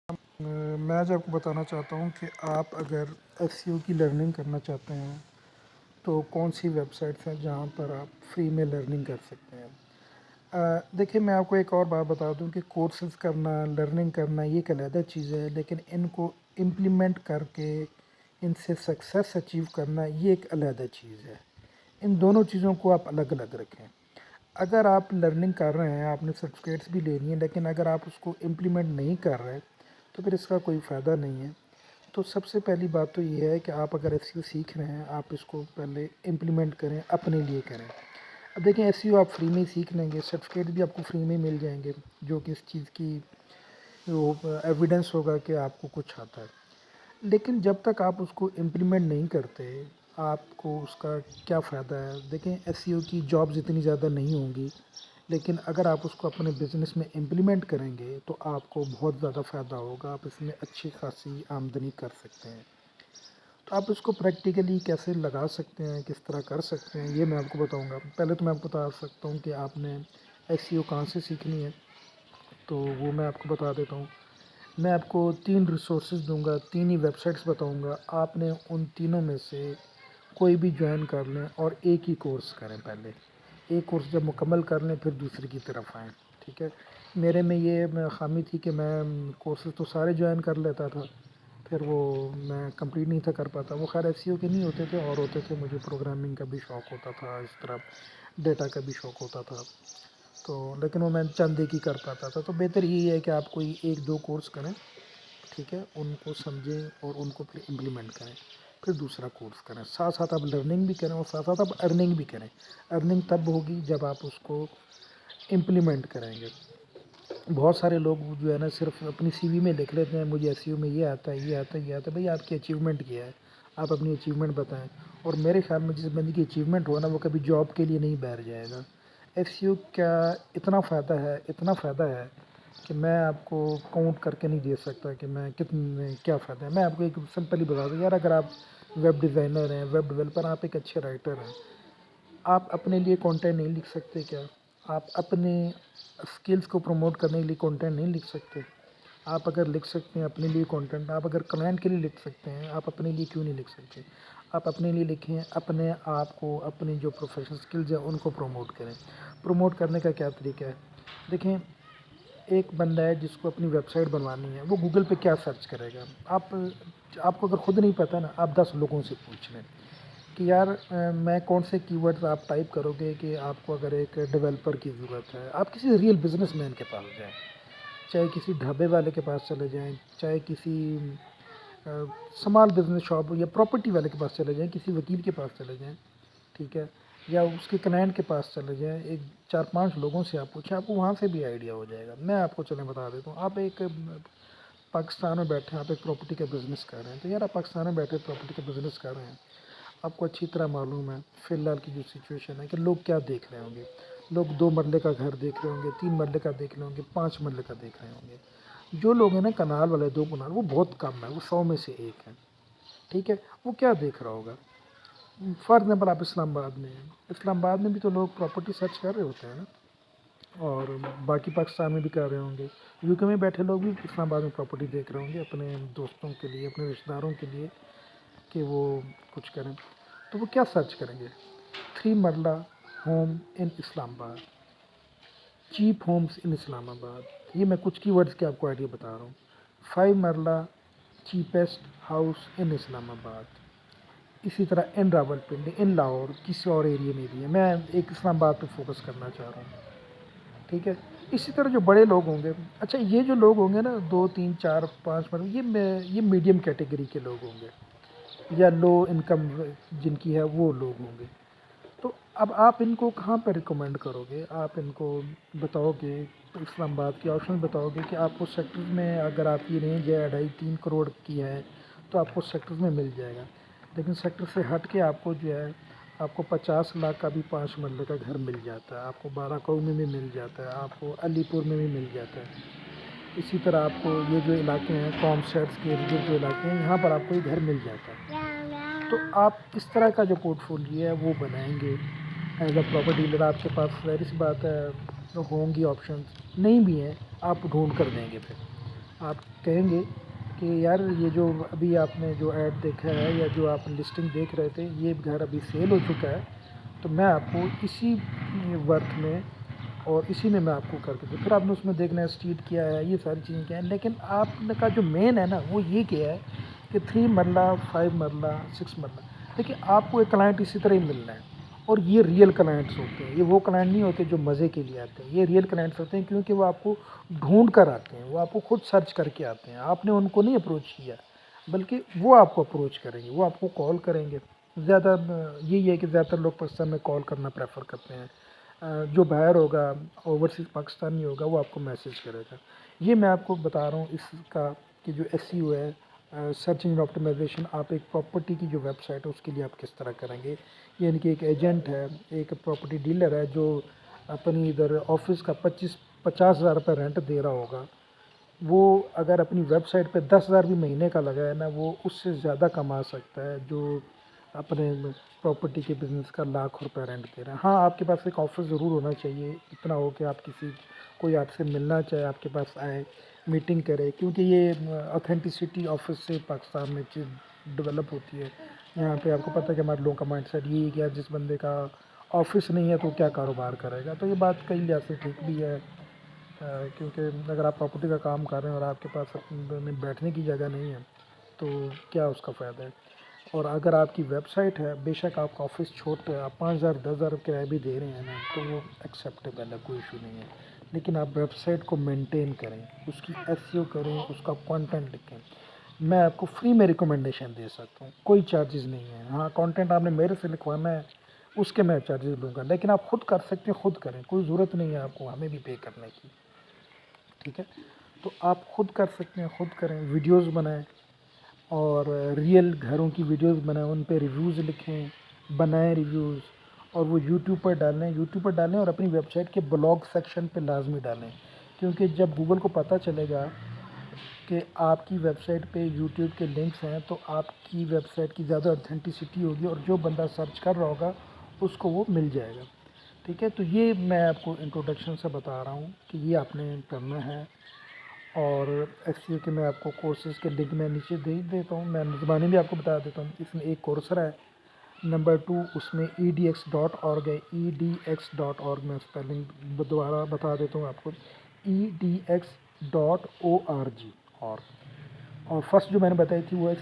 میں آج آپ کو بتانا چاہتا ہوں کہ آپ اگر ایس سی او کی لرننگ کرنا چاہتے ہیں تو کون سی ویب سائٹس ہیں جہاں پر آپ فری میں لرننگ کر سکتے ہیں۔ دیکھیے، میں آپ کو ایک اور بات بتا دوں کہ کورسز کرنا، لرننگ کرنا یہ ایک علیحدہ چیز ہے، لیکن ان کو امپلیمنٹ کر کے ان سے سکسیس اچیو کرنا یہ ایک علیحدہ چیز ہے۔ ان دونوں چیزوں کو آپ الگ الگ رکھیں۔ اگر آپ لرننگ کر رہے ہیں، آپ نے سرٹیفکیٹس بھی لینی ہے، لیکن اگر آپ اس کو امپلیمنٹ نہیں کر رہے تو پھر اس کا کوئی فائدہ نہیں ہے۔ تو سب سے پہلی بات تو یہ ہے کہ آپ اگر ایس سی او سیکھ رہے ہیں، آپ اس کو پہلے امپلیمنٹ کریں، اپنے لیے کریں۔ اب دیکھیں، ایس سی او آپ فری میں ہی سیکھ لیں گے، سرٹیفکیٹ بھی آپ کو فری میں مل جائیں گے، جو کہ اس چیز کی وہ ایویڈنس ہوگا کہ آپ کو کچھ آتا ہے۔ لیکن جب تک آپ اس کو امپلیمنٹ نہیں کرتے، آپ کو اس کا کیا فائدہ ہے؟ دیکھیں، ایس سی او کی جابز اتنی زیادہ نہیں ہوں گی، لیکن اگر آپ اس کو اپنے بزنس میں امپلیمنٹ کریں گے تو آپ کو بہت زیادہ فائدہ ہوگا، آپ اس میں اچھی خاصی آمدنی کر سکتے ہیں۔ تو آپ اس کو پریکٹیکلی کیسے لگا سکتے ہیں، کس طرح کر سکتے ہیں، یہ میں آپ کو بتاؤں گا۔ پہلے تو میں آپ کو بتا سکتا ہوں کہ آپ نے ایس سی او کہاں سے سیکھنی ہے، تو وہ میں آپ کو بتا دیتا ہوں۔ میں آپ کو 3 ریسورسز دوں گا، 3 ہی ویب سائٹس بتاؤں گا، آپ نے ان تینوں میں سے کوئی بھی جوائن کر لیں اور ایک ہی کورس کریں۔ پہلے ایک کورس جب مکمل کر لیں پھر دوسرے کی طرف آئیں، ٹھیک ہے؟ میرے میں یہ خامی تھی کہ میں کورسز تو سارے جوائن کر لیتا تھا، پھر وہ میں کمپلیٹ نہیں تھا کر پاتا۔ وہ خیر ایس سی او کے نہیں ہوتے تھے اور ہوتے تھے، مجھے پروگرامنگ کا بھی شوق ہوتا تھا، اس طرح ڈیٹا کا بھی شوق ہوتا تھا، تو لیکن وہ میں چند ایک ہی کر پاتا تھا۔ تو بہتر یہی ہے کہ آپ کوئی 1-2 کورس کریں، ٹھیک ہے؟ ان کو سمجھیں اور ان کو پھر امپلیمنٹ کریں، پھر دوسرا کورس کریں، ساتھ ساتھ آپ لرننگ بھی کریں اور ساتھ ساتھ آپ ارننگ بھی کریں۔ ارننگ تب ہوگی جب آپ اس کو امپلیمنٹ کریں گے۔ بہت سارے لوگ جو ہے نا صرف اپنی سی وی میں لکھ لیتے ہیں مجھے ایس سی او میں یہ آتا ہے، یہ آتا ہے، یہ آتا ہے۔ بھئی آپ کی اچیومنٹ کیا ہے؟ آپ اپنی اچیومنٹ بتائیں۔ اور میرے خیال میں جس بندے کی اچیومنٹ ہو نا، وہ کبھی جاب کے لیے نہیں بیٹھ جائے گا۔ ایس سی او کا اتنا فائدہ ہے، اتنا فائدہ ہے کہ میں آپ کو کاؤنٹ کر کے نہیں دے سکتا کہ میں کتنے کیا فائدہ ہے۔ میں آپ کو ایک سمپل ہی بتا دوں، یار اگر آپ ویب ڈیزائنر ہیں، ویب ڈیولپر، آپ ایک اچھے رائٹر ہیں، آپ اپنے لیے کانٹینٹ نہیں لکھ سکتے کیا؟ آپ اپنے اسکلس کو پروموٹ کرنے کے لیے کانٹینٹ نہیں لکھ سکتے؟ آپ اگر لکھ سکتے ہیں اپنے لیے کانٹینٹ، آپ اگر کلائنٹ کے لیے لکھ سکتے ہیں، آپ اپنے لیے کیوں نہیں لکھ سکتے؟ آپ اپنے لیے لکھیں، اپنے آپ کو، اپنی جو پروفیشنل اسکلز ہیں ان کو پروموٹ کریں۔ پروموٹ کرنے کا کیا طریقہ ہے؟ دیکھیں، ایک بندہ ہے جس کو اپنی ویب سائٹ بنوانی ہے، وہ گوگل پہ کیا سرچ کرے گا؟ آپ کو اگر خود نہیں پتہ نا، آپ 10 لوگوں سے پوچھ لیں کہ یار میں کون سے کی ورڈز آپ ٹائپ کرو گے کہ آپ کو اگر ایک ڈیولپر کی ضرورت ہے۔ آپ کسی ریئل بزنس مین کے پاس جائیں، چاہے کسی ڈھابے والے کے پاس چلے جائیں، چاہے کسی اسمال بزنس شاپ یا پراپرٹی والے کے پاس چلے جائیں، کسی وکیل کے پاس چلے جائیں، ٹھیک ہے؟ یا اس کے کلائنٹ کے پاس چلے جائیں، ایک 4-5 لوگوں سے آپ پوچھیں، آپ کو وہاں سے بھی آئیڈیا ہو جائے گا۔ میں آپ کو چلیں بتا دیتا ہوں، آپ ایک پاکستان میں بیٹھے ہیں، آپ ایک پراپرٹی کا بزنس کر رہے ہیں، تو یار آپ پاکستان میں بیٹھے پراپرٹی کا بزنس کر رہے ہیں، آپ کو اچھی طرح معلوم ہے فی الحال کی جو سچویشن ہے کہ لوگ کیا دیکھ رہے ہوں گے۔ لوگ 2 مرلے کا گھر دیکھ رہے ہوں گے، 3 مرلے کا دیکھ رہے ہوں گے، 5 مرلے کا دیکھ رہے ہوں گے۔ جو لوگ ہیں نا کنال والے، 2 کنال، وہ بہت کم ہے، وہ 100 میں سے ایک ہے، ٹھیک ہے؟ وہ کیا دیکھ رہا ہوگا؟ فار ایگزامپل آپ اسلام آباد میں ہیں، اسلام آباد میں بھی تو لوگ پراپرٹی سرچ کر رہے ہوتے ہیں نا، اور باقی پاکستان میں بھی کر رہے ہوں گے۔ یو کے میں بیٹھے لوگ بھی اسلام آباد میں پراپرٹی دیکھ رہے ہوں گے اپنے دوستوں کے لیے، اپنے رشتہ داروں کے لیے کہ وہ کچھ کریں۔ تو وہ کیا سرچ کریں گے؟ 3 مرلہ ہوم ان اسلام آباد، چیپ ہومز ان اسلام آباد، یہ میں کچھ کی ورڈز کے آپ کو آئیڈیا بتا رہا ہوں۔ 5 مرلہ چیپیسٹ ہاؤس ان اسلام آباد، اسی طرح ان راول پنڈی، ان لاہور، کسی اور ایریے میں بھی ہے، میں ایک اسلام آباد پہ فوکس کرنا چاہ رہا ہوں، ٹھیک ہے؟ اسی طرح جو بڑے لوگ ہوں گے، اچھا یہ جو لوگ ہوں گے نا 2 3 4 5 یہ میڈیم کیٹیگری کے لوگ ہوں گے، یا لو انکم جن کی ہے وہ لوگ ہوں گے۔ تو اب آپ ان کو کہاں پہ ریکمینڈ کرو گے؟ آپ ان کو بتاؤ گے، اسلام آباد کے آپشن بتاؤ گے کہ آپ کو سیکٹرز میں اگر آپ کی رینج ہے 2.5-3 کروڑ کی ہے تو آپ کو سیکٹرز میں مل جائے گا، لیکن سیکٹر سے ہٹ کے آپ کو جو ہے آپ کو 50 لاکھ کا بھی 5 مرلے کا گھر مل جاتا ہے، آپ کو بارہ کاؤ میں بھی مل جاتا ہے، آپ کو علی پور میں بھی مل جاتا ہے۔ اسی طرح آپ کو یہ جو علاقے ہیں قوم سیٹس کے ارد گرد جو علاقے ہیں، یہاں پر آپ کو یہ گھر مل جاتا ہے۔ تو آپ اس طرح کا جو پورٹ فولیو ہے وہ بنائیں گے ایز اے پراپرٹی ڈیلر۔ آپ کے پاس ظاہر سی بات ہے ہوں گی آپشنز، نہیں بھی ہیں آپ ڈھونڈ کر دیں گے، پھر آپ کہیں گے کہ یار یہ جو ابھی آپ نے جو ایڈ دیکھا ہے یا جو آپ لسٹنگ دیکھ رہے تھے یہ گھر ابھی سیل ہو چکا ہے، تو میں آپ کو اسی ورتھ میں اور اسی میں آپ کو کر کے دوں. پھر آپ نے اس میں دیکھنا ہے اسٹریٹ کیا ہے، یہ ساری چیزیں کیا ہیں، لیکن آپ نے کا جو مین ہے نا وہ یہ کیا ہے کہ 3 مرلہ 5 مرلہ 6 مرلہ. دیکھیے آپ کو ایک کلائنٹ اسی طرح ہی ملنا ہے، اور یہ ریئل کلائنٹس ہوتے ہیں، یہ وہ کلائنٹ نہیں ہوتے جو مزے کے لیے آتے ہیں، یہ ریئل کلائنٹس ہوتے ہیں کیونکہ وہ آپ کو ڈھونڈ کر آتے ہیں، وہ آپ کو خود سرچ کر کے آتے ہیں، آپ نے ان کو نہیں اپروچ کیا بلکہ وہ آپ کو اپروچ کریں گے، وہ آپ کو کال کریں گے. زیادہ یہی ہے کہ زیادہ تر لوگ پاکستان میں کال کرنا پریفر کرتے ہیں. جو باہر ہوگا اوورسیز پاکستانی ہوگا وہ آپ کو میسیج کرے گا. یہ میں آپ کو بتا رہا ہوں اس کا کہ جو ایس ای او ہے، سرچ انجن آپٹیمائزیشن، آپ ایک پراپرٹی کی جو ویب سائٹ ہے اس کے لیے آپ کس طرح کریں گے. یعنی کہ ایک ایجنٹ ہے، ایک پراپرٹی ڈیلر ہے جو اپنی ادھر آفس کا 50,000 روپے رینٹ دے رہا ہوگا، وہ اگر اپنی ویب سائٹ پہ 10,000 بھی مہینے کا لگا ہے نا، وہ اس سے زیادہ کما سکتا ہے جو اپنے پراپرٹی کے بزنس کا لاکھ روپے رینٹ دے رہا ہے. ہاں آپ کے پاس ایک آفس ضرور ہونا چاہیے، اتنا ہو کہ آپ کوئی آپ سے ملنا چاہے، آپ کے پاس آئے، میٹنگ کرے، کیونکہ یہ اوتھینٹسٹی آفس سے پاکستان میں چیز ڈیولپ ہوتی ہے. یہاں پہ آپ کو پتہ ہے کہ ہمارے لوگوں کا مائنڈ سیٹ یہی ہے کہ یار جس بندے کا آفس نہیں ہے تو کیا کاروبار کرے گا. تو یہ بات کئی لحاظ سے ٹھیک بھی ہے، کیونکہ اگر آپ پراپرٹی کا کام کر رہے ہیں اور آپ کے پاس اپنے بیٹھنے کی جگہ نہیں ہے تو کیا اس کا فائدہ ہے. اور اگر آپ کی ویب سائٹ ہے، بے شک آپ کا آفس چھوٹا ہے، آپ 5,000 10,000 کرایہ بھی دے رہے ہیں نا تو وہ ایکسیپٹیبل ہے، کوئی ایشو نہیں ہے. لیکن آپ ویب سائٹ کو مینٹین کریں، اس کی ایس ای او کریں، اس کا کانٹینٹ لکھیں. میں آپ کو فری میں ریکمنڈیشن دے سکتا ہوں، کوئی چارجز نہیں ہے. ہاں کانٹینٹ آپ نے میرے سے لکھوانا ہے اس کے میں چارجز لوں گا، لیکن آپ خود کر سکتے ہیں، خود کریں، کوئی ضرورت نہیں ہے آپ کو ہمیں بھی پے کرنے کی. ٹھیک ہے، تو آپ خود کر سکتے ہیں، خود کریں، ویڈیوز بنائیں اور ریئل گھروں کی ویڈیوز بنائیں، ان پہ ریویوز لکھیں، بنائیں ریویوز اور وہ یوٹیوب پر ڈالیں، اور اپنی ویب سائٹ کے بلاگ سیکشن پہ لازمی ڈالیں. کیونکہ جب گوگل کو پتہ چلے گا کہ آپ کی ویب سائٹ پہ یوٹیوب کے لنکس ہیں تو آپ کی ویب سائٹ کی زیادہ اتھینٹسٹی ہوگی اور جو بندہ سرچ کر رہا ہوگا اس کو وہ مل جائے گا. ٹھیک ہے، تو یہ میں آپ کو انٹروڈکشن سے بتا رہا ہوں کہ یہ آپ نے کرنا ہے. اور ایس سی او کے میں آپ کو کورسز کے لنک میں نیچے دے دیتا ہوں، میں زبانی بھی آپ کو بتا دیتا ہوں. اس میں ایک کورسر ہے، نمبر 2 اس میں edx.org ہے، edx.org میں اسپیلنگ دوبارہ بتا دیتا ہوں آپ کو، edx.org. اور فرسٹ جو میں نے بتائی تھی وہ ہے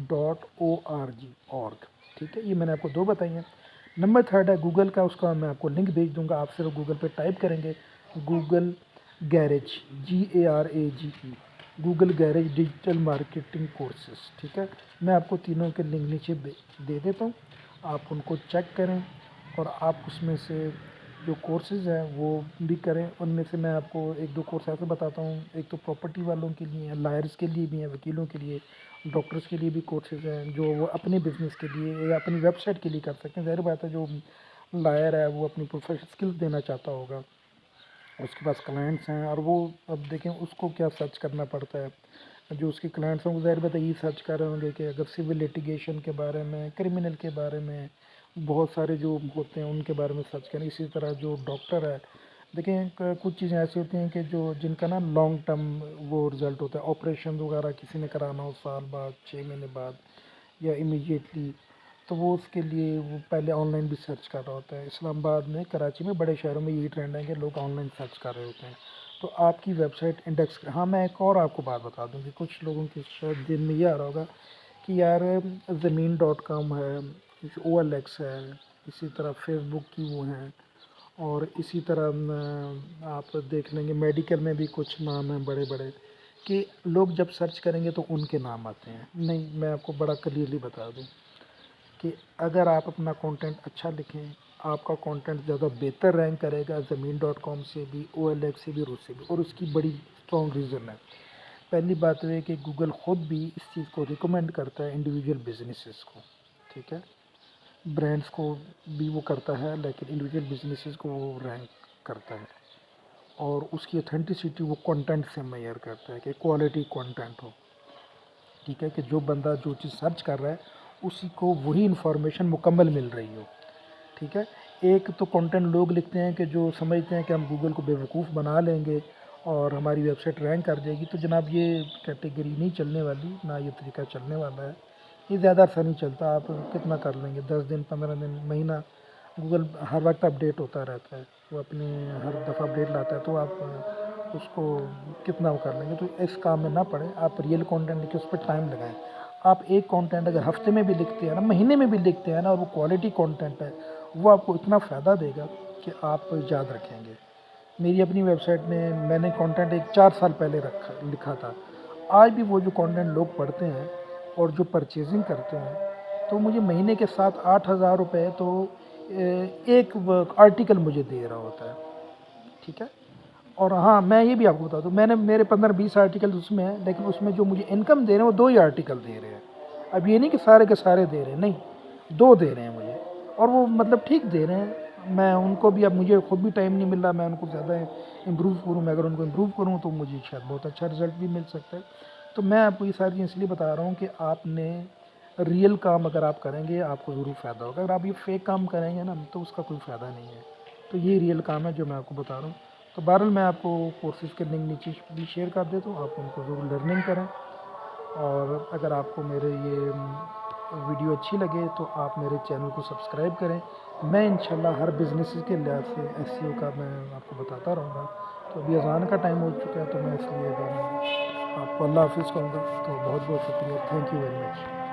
course.org. ٹھیک ہے، یہ میں نے آپ کو 2 بتائی ہیں. نمبر 3 ہے گوگل کا، اس کا میں آپ کو لنک بھیج دوں گا، آپ صرف گوگل پہ ٹائپ کریں گے Google garage GARAGE، Google garage digital marketing courses. ٹھیک ہے، میں آپ کو تینوں کے لنک نیچے دے دیتا ہوں، آپ ان کو چیک کریں اور آپ اس میں سے جو کورسز ہیں وہ بھی کریں. ان میں سے میں آپ کو 1-2 کورس ایسے بتاتا ہوں، ایک تو پراپرٹی والوں کے لیے ہیں، لائرس کے لیے بھی ہیں، وکیلوں کے لیے، ڈاکٹرز کے لیے بھی کورسز ہیں جو وہ اپنے بزنس کے لیے یا اپنی ویب سائٹ کے لیے کر سکتے ہیں. ظاہر بات ہے جو لائر ہے وہ اپنی پروفیشنل اسکلز دینا چاہتا ہوگا، اس کے پاس کلائنٹس ہیں اور وہ اب دیکھیں اس کو کیا سرچ کرنا پڑتا ہے. جو اس کے کلائنٹس ہیں وہ ظاہر بات ہے یہ سرچ کر رہے ہوں گے کہ اگر سول لیٹیگیشن کے بارے میں، کرمنل کے بارے میں، بہت سارے جو ہوتے ہیں ان کے بارے میں سرچ کریں. اسی طرح جو ڈاکٹر ہے، دیکھیں کچھ چیزیں ایسی ہوتی ہیں کہ جو جن کا نا لانگ ٹرم وہ رزلٹ ہوتا ہے، آپریشن وغیرہ کسی نے کرانا ہو سال بعد، 6 مہینے بعد یا امیجیٹلی، تو وہ اس کے لیے وہ پہلے آن لائن بھی سرچ کر رہا ہوتا ہے. اسلام آباد میں، کراچی میں، بڑے شہروں میں یہی ٹرینڈ ہے کہ لوگ آن لائن سرچ کر رہے ہوتے ہیں. تو آپ کی ویب سائٹ انڈیکس. ہاں میں ایک اور آپ کو بات بتا دوں کہ کچھ لوگوں کی شاید دن میں یہ آ رہا ہوگا کہ یار زمین.com ہے، OLX ہے، اسی طرح فیس بک کی وہ ہیں، اور اسی طرح آپ دیکھ لیں گے میڈیکل میں بھی کچھ نام ہیں بڑے بڑے کہ لوگ جب سرچ کریں گے تو ان کے نام آتے ہیں. نہیں، میں آپ کو بڑا کلیئرلی بتا دوں کہ اگر آپ اپنا کانٹینٹ اچھا لکھیں، آپ کا کانٹینٹ زیادہ بہتر رینک کرے گا زمین.com سے بھی، OLX سے بھی اور اس سے بھی. اور اس کی بڑی اسٹرانگ ریزن ہے. پہلی بات یہ ہے کہ گوگل خود بھی اس چیز کو ریکمینڈ کرتا ہے انڈیویجول بزنسز کو. ٹھیک ہے، برانڈس کو بھی وہ کرتا ہے لیکن انڈیویجول بزنسز کو وہ رینک کرتا ہے. اور اس کی اتھینٹسٹی وہ کانٹینٹ سے میئر کرتا ہے کہ کوالٹی کانٹینٹ ہو. ٹھیک ہے، کہ جو بندہ جو چیز سرچ کر رہا ہے اسی کو وہی انفارمیشن مکمل مل رہی ہو. ٹھیک ہے، ایک تو کنٹینٹ لوگ لکھتے ہیں کہ جو سمجھتے ہیں کہ ہم گوگل کو بیوقوف بنا لیں گے اور ہماری ویب سائٹ رینک کر جائے گی، تو جناب یہ کیٹیگری نہیں چلنے والی، نہ یہ طریقہ چلنے والا ہے، یہ زیادہ عرصہ نہیں چلتا۔ آپ کتنا کر لیں گے، 10 دن، 15 دن، مہینہ؟ گوگل ہر وقت اپڈیٹ ہوتا رہتا ہے، وہ اپنے ہر دفعہ اپڈیٹ لاتا ہے، تو آپ اس کو کتنا وہ کر لیں گے؟ تو اس کام میں نہ پڑیں، آپ ریئل کانٹینٹ لکھیں، اس پہ ٹائم لگائیں۔ آپ ایک کانٹینٹ اگر ہفتے میں بھی لکھتے ہیں نا، مہینے میں بھی لکھتے ہیں نا، اور وہ کوالٹی کانٹینٹ ہے، وہ آپ کو اتنا فائدہ دے گا کہ آپ یاد رکھیں گے۔ میری اپنی ویب سائٹ میں نے کانٹینٹ 4 سال پہلے لکھا تھا، آج بھی وہ جو کانٹینٹ لوگ پڑھتے ہیں اور جو پرچیزنگ کرتے ہیں، تو مجھے مہینے کے ساتھ 8,000 روپے تو ایک آرٹیکل مجھے دے رہا ہوتا ہے، ٹھیک ہے۔ اور ہاں، میں یہ بھی آپ کو بتا دوں، میں نے میرے 15-20 آرٹیکل اس میں ہیں، لیکن اس میں جو مجھے انکم دے رہے ہیں وہ 2 ہی آرٹیکل دے رہے ہیں۔ اب یہ نہیں کہ سارے کے سارے دے رہے ہیں، نہیں، 2 دے رہے ہیں مجھے، اور وہ مطلب ٹھیک دے رہے ہیں۔ میں ان کو بھی، اب مجھے خود بھی ٹائم نہیں مل رہا میں ان کو زیادہ امپروو کروں، میں اگر ان کو امپروو کروں تو مجھے شاید بہت اچھا رزلٹ بھی مل سکتا ہے۔ تو میں آپ کو یہ ساری چیزیں اس لیے بتا رہا ہوں کہ آپ نے ریئل کام اگر آپ کریں گے آپ کو ضرور فائدہ ہوگا، اگر آپ یہ فیک کام کریں گے نا تو اس کا کوئی فائدہ نہیں ہے۔ تو یہ ریئل کام ہے جو میں آپ کو بتا رہا ہوں۔ تو بہرحال میں آپ کو کورسز کے لنک نیچے بھی شیئر کر دیتا ہوں، آپ ان کو ضرور لرننگ کریں۔ اور اگر آپ کو میرے یہ ویڈیو اچھی لگے تو آپ میرے چینل کو سبسکرائب کریں۔ میں انشاءاللہ ہر بزنس کے لحاظ سے SEO کا میں آپ کو بتاتا رہوں گا۔ تو ابھی اذان کا ٹائم ہو چکا ہے، تو میں اس لیے ابھی آپ کو اللہ حافظ کہوں گا۔ تو بہت بہت شکریہ، تھینک یو ویری مچ۔